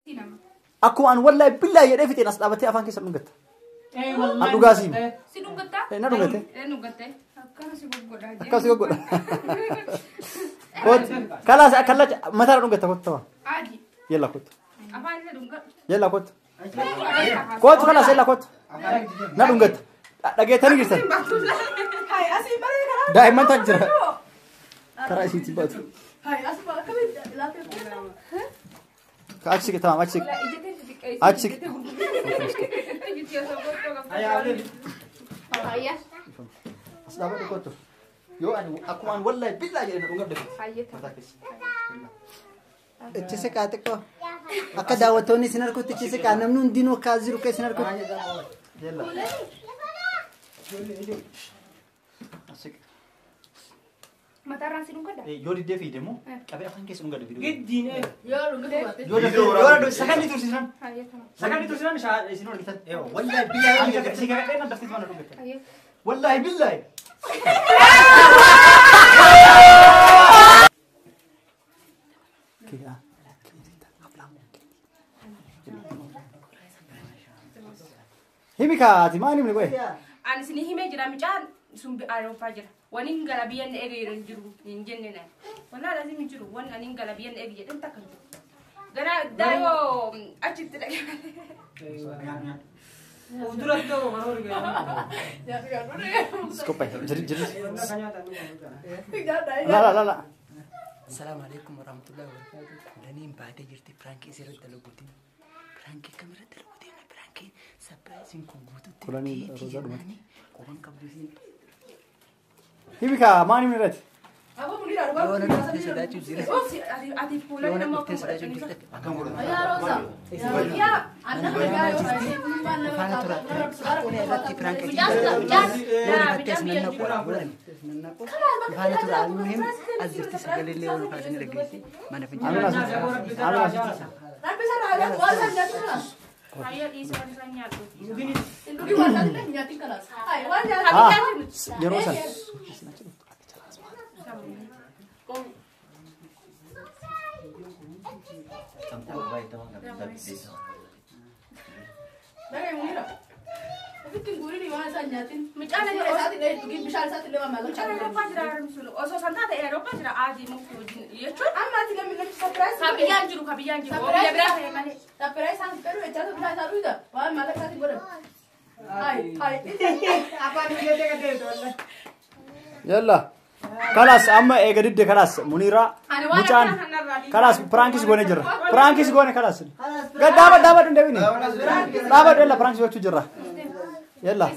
Aku an والله بالله يدي في ناس دابتي افان كيس نغت اي والله ادو غاسي سي نغتا اي نغت نغتا كاسي غوغودا كاسي غوغودا كوت خلاص اكلت متى نغت كوت عادي يلا كوت افان نغت يلا كوت كوت خلاص يلا كوت نغت دغيتني غيرتن هاي اسي مري دائما تجرا ترى شي تبات هاي اسي ما كمل لا اكشك تمام اكشك اكشك هيا اصلا بدي كنت يو ان اكو ان والله بالله يا نغد اتسكاتكو اكا داوتوني سنركو تشسكا نمنون دينو كازيرو كسنركو يلا اسك ما ترى سينو كدا يودي ديفي ديمو كابي افان كيس نغد فيديو جدين يا رغد يودي سكندي تورسيسن هيا تمام سكندي تورسيسن سينو كيتن والله بالله انا سيكا دفتي ما نغد والله بالله كده هيميكا تماني من قوي انا سني هيمي جرا مجان سوم بارو فاجر ونين غلبيان اغي رنجرو نينجننا والله لازم يجرو وان انين غلبيان اغي دن تكن غنا دايو اجت تلك ودرتو مرور سكوباي جري لا لا لا لا السلام عليكم ورحمة الله وبركاته. دنيم بعد جرتي برانكي سيرت دلوقتي. برانكي كاميرا دلوقتي أنا برانكي سبرايزين كونغوتو. كلاني روزا ماني كون كابوسين. هيميكا ماني من رات ابو منير اربع أنا تسداجو زيرة. ادي فولان أنا ما تسداجو زيرة. يا روزا يا انا فانا ترى أنا راتي برانكي. لا تسمعنا قرآن. فانا ترى المهم أزرتي سجل اللي هو فاشن رجيتي ما نفهم. tapi sana ada kuasa nyatuna ayo isi kan nyatu itu di mana nih nyati kelas ayo wanya jerosan Dari Munira. Tapi tingguri di mana nyatin? Micana ya saat ini itu bisa saat ini malu. Micana apa jera sulu. Oso santa ada Eropa jera aji mungkin. Ya cun. Amma tidak minum surprise. Kabiyan juru. Oh ya berapa ya mani? Surprise sang peru ya jatuh bisa saru dah. Wah malah kasih bodoh. Hai. Apa dia kata itu? يلا خلاص اما اجدد خلاص منيره مچان خلاص فرانكيس غوني جرا فرانكيس غوني خلاص دابا ندبيني دابا يلا فرانكيس وچو جرا يلا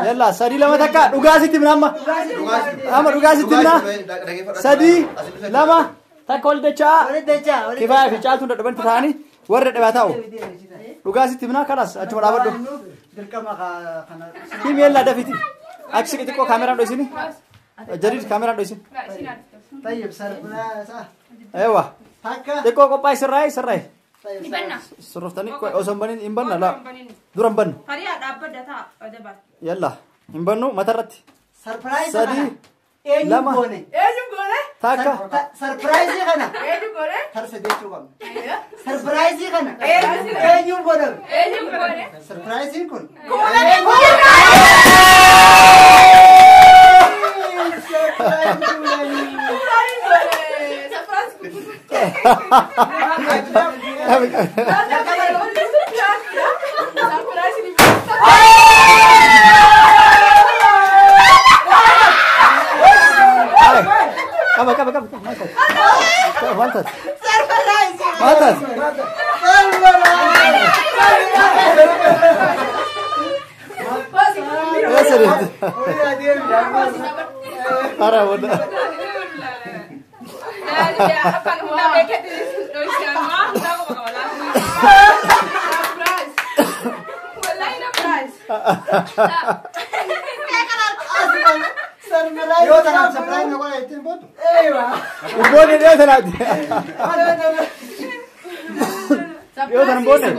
يلا سدي لما تكا دغاسي تمناما اما دغاسي تمنا سدي لما تكول دچا كفايه في چالتو دبن ثاني ورد دباتاو دغاسي تمنا خلاص اچو دابا دلكما خنا كيم يلا دفيتي اكسك تكو كاميرا دوسيني جريد كاميرا دوسين طيب سربرايز ايوه هكا تكو كوباي سراي Ibanna. سرفتني كو اوسمبنين امبن لا دورم بن Hariya dabba data adabar. يلا امبنو مترت سربرايز سدي لما Eju gore? تاكا سربرايز خنا Eju gore? ترسديتو كم سربرايز خنا Eju بودا Eju gore? سربرايز يكون ماتت يا سيدي أرى وده يو تنام سربرايز نقول يتم بود ايوه وبوني ده ثلاثة يو تنام بوني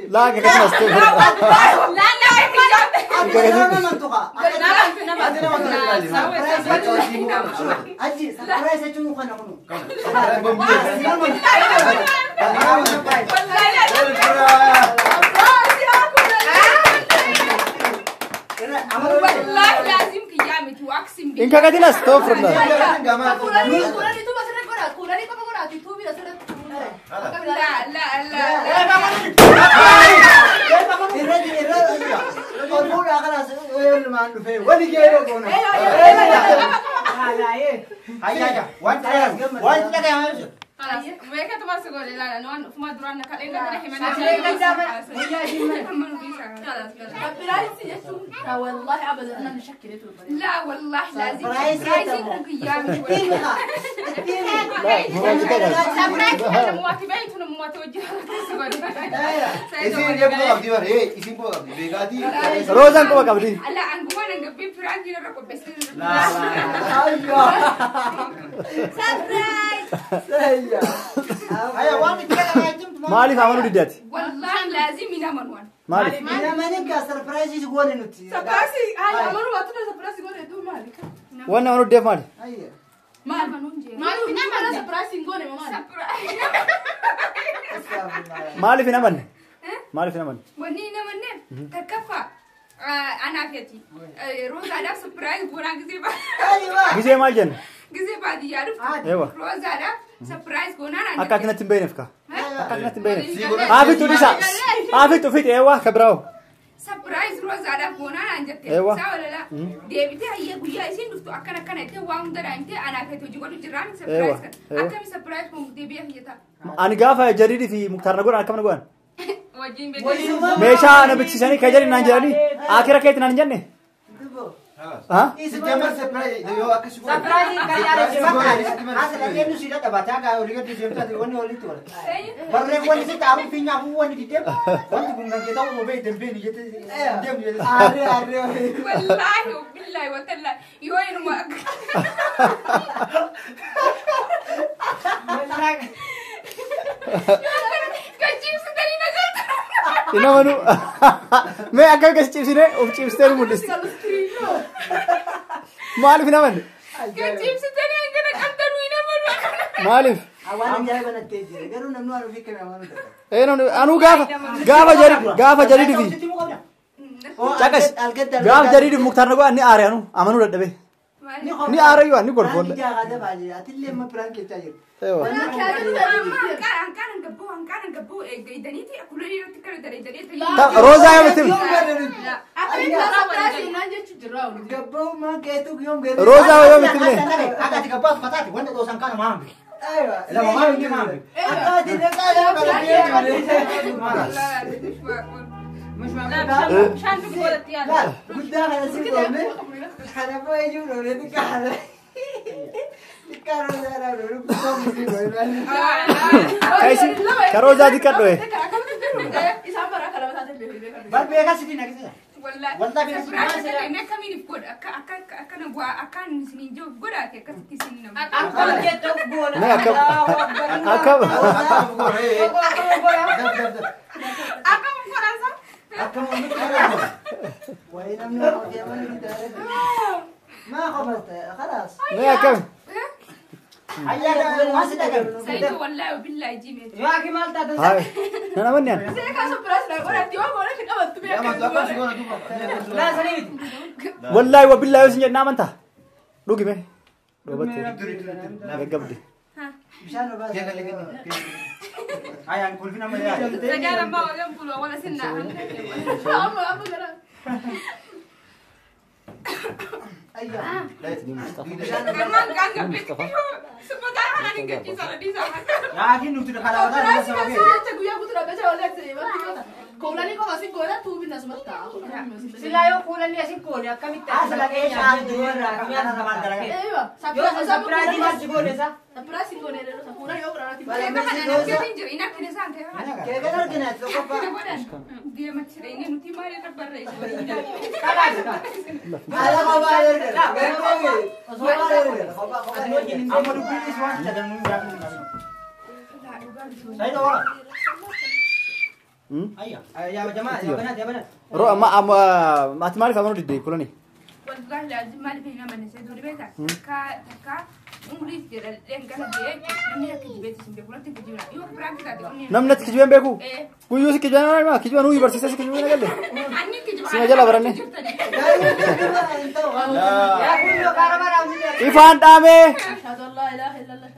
لا كده Inka kadina stop from that. mereka tu masuk golek lah, nuan cuma duran nak kalian nak himana. لا والله ابدا انا نشكل لا والله لازم رايزين قيام Rozan ko kabdi. لا انغوا نغبي فرانكي نركو بس لا هيا وان كده Mali famanu didat. والله لازم ينامن وان Mali. انا ما نلقى سربرايز يقول انه سبراسي هاي امروا وقتنا سبراسي قول دو مالك Wana manu def mali. ايوه ما نونجي ما نونجي سبراسي قول ما Mali fina man. Mali fina man. ونينا منه تكفى انا فيتي روزا دا سبرايز بورا غزيبا ايوه Gise mal jen. غزيبا دي يعرف Ewa. روزا دا سبرايز كونا Akka kina timbenefka. Akka kina timbenef. Abi tu disa. Abi tu fit ewa kabrao. سبرايز روزا دا كونا انجت ايوه. ولا لا ديبتي هي غيا اسين دفتو اكنا كنا تي وام دا انت انا فيتو جوجو جيران سبرايز اكم سبرايز مو ديبي هي تا Ani gafa jaridi fi muktar nagon akam nagon. وجين بي Mesha ana bichisani kajari nan jani. Akhira kait nan janne. Ha? September surprise yo akashu surprise kaya asal dia nu sudah baca ka ori ke dia tadi wani oli tu barre wani se tahu pinya bu wani di dem wani bunga kita mau be dem be ni jete dem ni are والله وبالله وتلا يوين ما كجيب ستاني نزلت Ina manu. Me akka gas chipsine of chipster mudis. Mali fina man. كجيب ستاني عندنا كنتر وين ما Malif. awan jaya bana teji garu namnu anu fikir amanu Anu gafa jaridi fi. Chakas. Gaaf jaridi muktar nagon ani are anu amanu daddabe. Ni are yo ani gorfon. ni jaga da baji atille ma prank ke chaji Ewa. كان نقبو دنيتي اكل لي تكر دري Ta roza ya bitim. gabau ma ke tu gyom ger Roza yo bitim ne. ada tiga pas patati wanda do sangkana mambi ayo la mama ni mambi ada tiga kaya مش معقول مشان تقول التيار لا قلت انا سيبهم انا بقى يجوا له تكحل تكحل انا له Kaisi karoza dikat doe. بل بيغا سيدنا كده والله والله بيغا سيدنا انا كمين بقول اكن بوا اكن سنين جو غدا كسكي سنين Ne akam. اكن فرنسا وين ما خبرت خلاص Ne akam. هيا ما سيدنا سيد والله وبالله جيمي Hai. Nana man yan. Wallahi wa billahi usin janna manta. Dugi me. Dobat. Gagabdi. مشان بس هيا نقول فينا مليان سجارة ما ولا بقول ولا سنة ايوه كمان كان قبل سبحان الله أنا نقول جيسا ديسا لكن نقول خلاص Koulani kok masih goreng tuh bina semesta. Silayo kulani asin kone akkamit asal ke shal dua kami ada sama antara Iya, surprise masih kone sa. surprise sih goreng dulu. Sapura yo berarti. Wala Kita masih ada dosa. tinjau, inak kini santai. kayak kenal kena tuh kok Dia macam ini nuti mari terbar itu. ada kabar amadu bilis wan cadang nunggu saya tahu أيوة يا جماعة يا بنات يا بنات رو ما تمالك أمر دي كلني والله لازم ما فينا من نسيت وربيتك كا عمري ترى لين قال لي نمني هكذا بيت اسمه بيقول أنت كذي ولا يوم برانك تاتي نمنت كجبان بيكو ويوسف كجبان ما كجبان هو يبرسيس كجبان قال لي عني كذي سينا جلا براني يا كل كارما راوي إيفان دامي أشهد أن لا إله إلا الله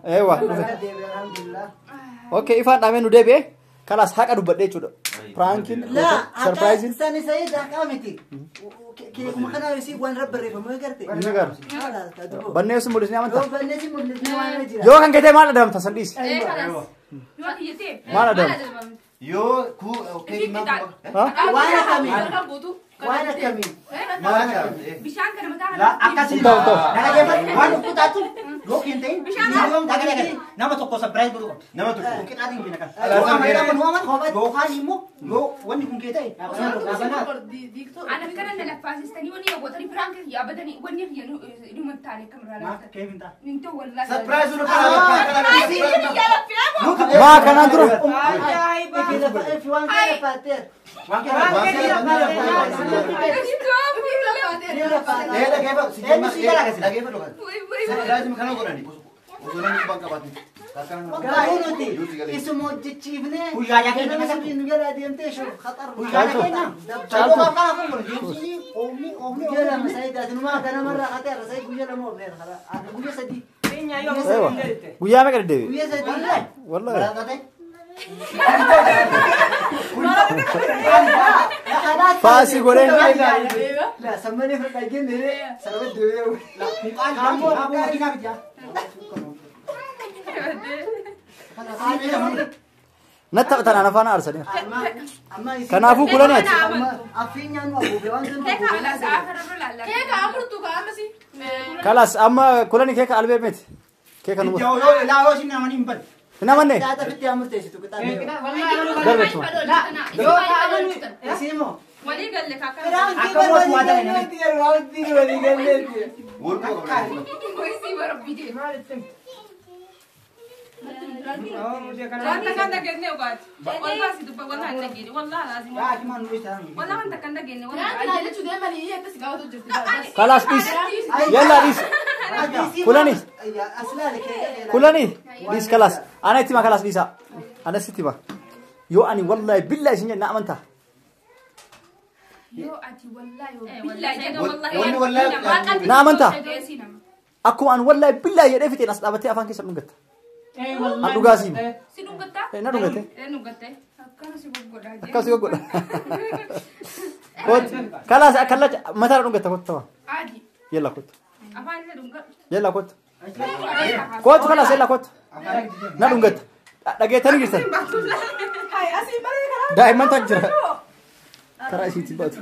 أيوة الحمد لله أوكي إيفان دامي ندبي خلاص حق أدو بدي شو فرانكين لا سربرايزين سني سيد أقامتي كيف ما كنا يسيب وين رب الريف ما قرتي نقر بني اسم مولسني أمانتا بنيتي مولدني وانا جرا يو كان كده ما ندم تصديس يوم يتيم ما ندم يو كو اوكي ما وانا كمين وانا كمين ما كان بيشان كان متاعنا لا أكاسي Tahu, tahu. Nada dia waduh ku tatu. Lo kintain. Nama toko surprise dulu. nama tu Mungkin ada yang binakan. Lo mereka menuaman khobat. Lo kalimu. Lo wani kun kita. أنا بكرة أنا لفاسس تاني وني أبغى تاني فرانك يا بدني وني ينو متاني كمرة لا Kayak minta. ننتو والله surprise dulu ما كان أندرو If you want to pater. لازم كانوا قراني وزوراني بانك باتني اسمه جتشيفني ويا يا كده انا سبين يلا ديمتي شو خطر Calto. يلا مسايدات ما كان مره خطر ساي يلا مو غير خلاص انا بقول سدي أيوة ويا ما كده ويا سدي والله فاسي قولين لا سمني في الجن هنا سربت دوي لا ابو كنا بيجا نتبت أنا فانا أرسل اما كنافو كلنا افين انو ابو بيوان كيك على سافر ولا كيك عمرتو كامسي خلاص أما كلنا كيك ألبي ميت كيك نمو جو لا هو شنو ماني مبل هنا مني لا تفتي امرتي شتو كتا دربت لا يو تعالوا اسمه ولي قال لك كويسي وربي دي انت كان دقني وقعد والله سيدو والله انت دقني والله لازم والله انت كان دقني خلاص بيس يلا بيس كلني كلني بيس خلاص أنا تيما خلاص بيسا أنا ستيما يو أني والله بالله سنجد نعم أنت يو أتي والله بالله والله نعم أنت أكو أن والله بالله يدفت الناس أبتي أفان كيس نقطة أدو غازيم سيدو قطة نقطة نقطة كاسي يقول كوت خلاص أكلت متى نقطة كوت توا عادي يلا كوت أفان نقطة يلا كوت كوت خلاص يلا كوت نقطة دقيقتين جرسن دائما تجرا ترى شيء تبات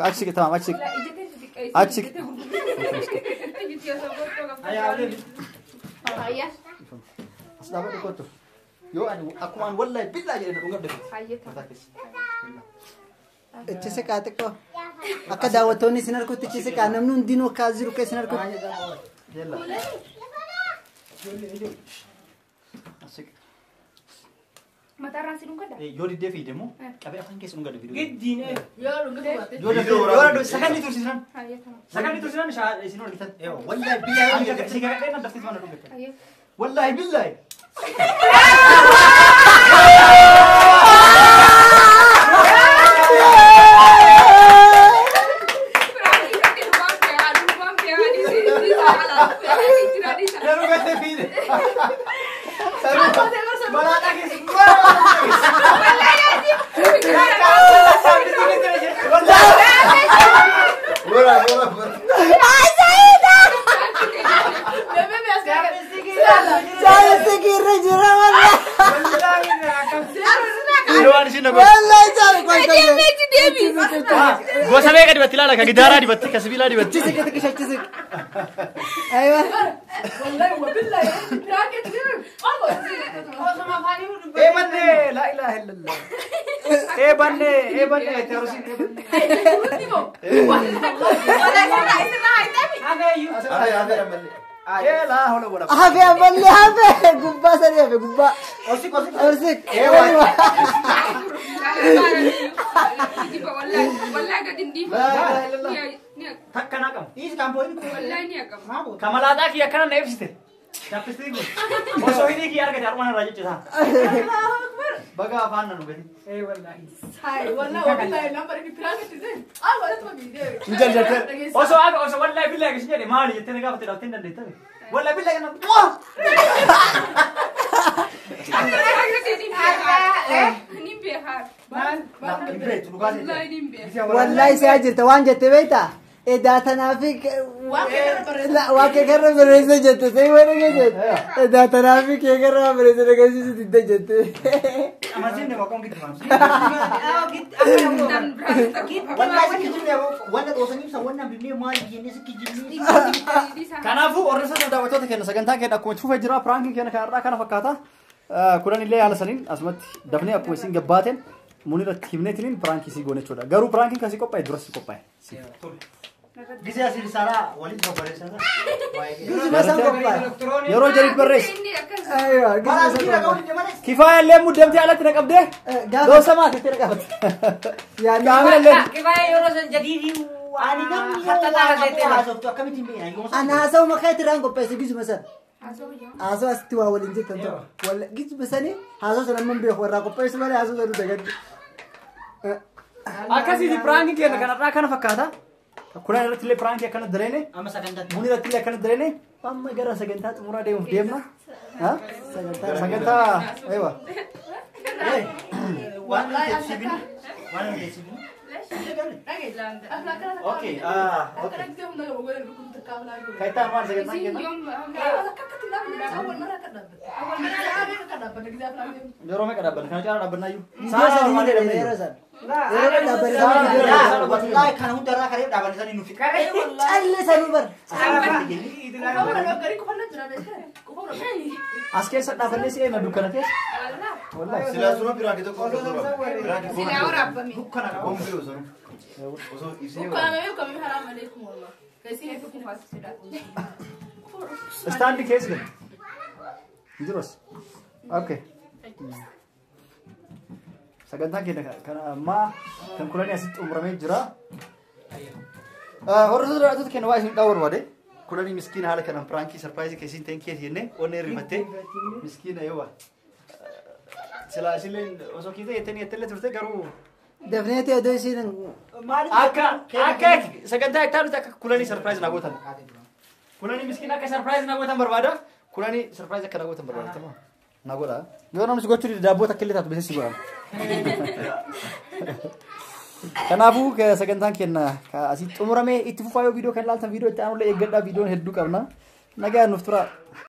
أكشك تمام أكشك أكشك أصلا ما تقولته يو أنا أكون والله بالله جل نقول ده اتشسك اتكو اكا داوتوني سنركو تشسك انا منون دينو كازيرو كاي سنركو يلا أكشك ما ترى سينو كده يودي ده في دمو كابي أفهم كيس نقول ده فيديو جدين يودي سكان itu sinan سكان itu sinan sino kita والله بالله أكشك كده نبتدي mana dulu والله بالله Gosa mereka dibatila lah, kagidara dibati, kasbila dibati. ايوه والله وبالله راكد Eh banne, la ilaha illallah. Eh banne, terusin eh banne. هذا يو ada ambil Ela hola wala. Hafe aballi hafe gubbaa sadi hafe gubbaa. Orsik. Orsik. والله قاعد نديف Takka na kam. Is kampo ini. والله اني اقم Kamalada ki yakana na efsite. Chapiste go. Oso hini ki arga darmana raje chisa. Baga afan nanu gadi. هاي والله والله نمبر في بلان تزين ولا تبغي دي Injal jate. Oso aga oso wallahi billahi kishi jade mali jate ne gafte dafte ndan deta. Wallahi billahi na. Wallahi saya jirta waan jette beekta. Edaa tanaafik waa kee garra bareessa jette sai waan jette. Edaa tanaafik kee garra bareessa agarsiisu didda jette. Amasin ne wakon gitu mam. Wallahi sikijibne wanda dosani sa wannan bibne mali yene sikijibne. Kanafu orresa sada watoota kenna sagantaa kenna akkuma cufa jira pranking kenna kanarraa kana fakkaata. Kunan illee haala saniin asumatti dafnee akkuma isin gabbaateen munirratti himneetiin prankii si goone jechuudha. Garuu prankiin kan si qophaa'e dura si qophaa'e. Gise asir sara walit babaresa. Gizuma san qophaa'e. Yeroo jariif barreessi. Aywa Bara gizuma kira san kau qophaa'e. di mana? Kifaaya illee muddamtee alatti na qabdee. Gaafa Doosamaa keessatti na qabate. yaadni Kaamila illee. Kifaya yoro san jadidi. Ani namni Hatta tara zete. haasoftu akkamitti hin beekna yoo ana haasa'u maqaa itiraan qopheesse gizuma san. Haasa'u asitti waa waliin jettan ta'u. Walla gizuma sanii haasa'u san amman beeku warraa qopheessu malee haasa'u san dagaddi. Akkasiiti prankiin kenna kanarraa kana fakkaata. Kunan irratti illee prankii akkana direene. amma sagantaa Muni irratti illee akkana direene. Amma gara sagantaa xumuraa deemuuf deemna. Sagantaa eewa. waan teessibin waan teessibin okay Kaitan waan sagantaa kenna. Yeroo meeqa dhaabbanna? Kana caalaa dhaabbannaa iyyuu. Viidiyoo sanii ni dheedhe yeroo san. Yeroo dhaabbanne wallahi kana hundarraa karee dhaabanisanii nufi calle sanuu bar. As keessa dhaabannee si eenyu dukkana keessa. Wallahi. Sila sunu pirang kita kau sunu. Pirang kita Sila orang apa mi? dukkana kau beli sunu. Oso isi. Bukan ayo kami haram alaikum wallah. Kasi itu pun fast sudah. Stand keessa gadi. Jiros. Okay. Sagantaa keenya kana ammaa kan kulanii asitti xumuramee jira. Hordoftoota keenya waa isin dhawuu barbaade. Kulanii miskiina haala kanaan pirankii sarpiraayizii keessin ta'in keessa jennee onnee rifattee miskiina yoo waan. Silaa isillee osoo kiisa jettanii turte garuu Dafneeti odoo isiin akka sagantaa itti akka kulanii sarpiraayiz naa gootan. Kulanii miskiina akka sarpiraayiz naa gootan barbaada. Kulanii sarpiraayiz akka naa gootan barbaada tamaa. Naa godha. Yoo namni gochuu dide daabboo takka illee taatu beeksisi godhama. Kanaafuu sagantaan keenya asii xumuramee itti fufaa yoo viidiyoo kan ilaaltan viidiyoo itti aanullee eeggadhaa viidiyoon hedduu qabna. Nagaan nuuf tura.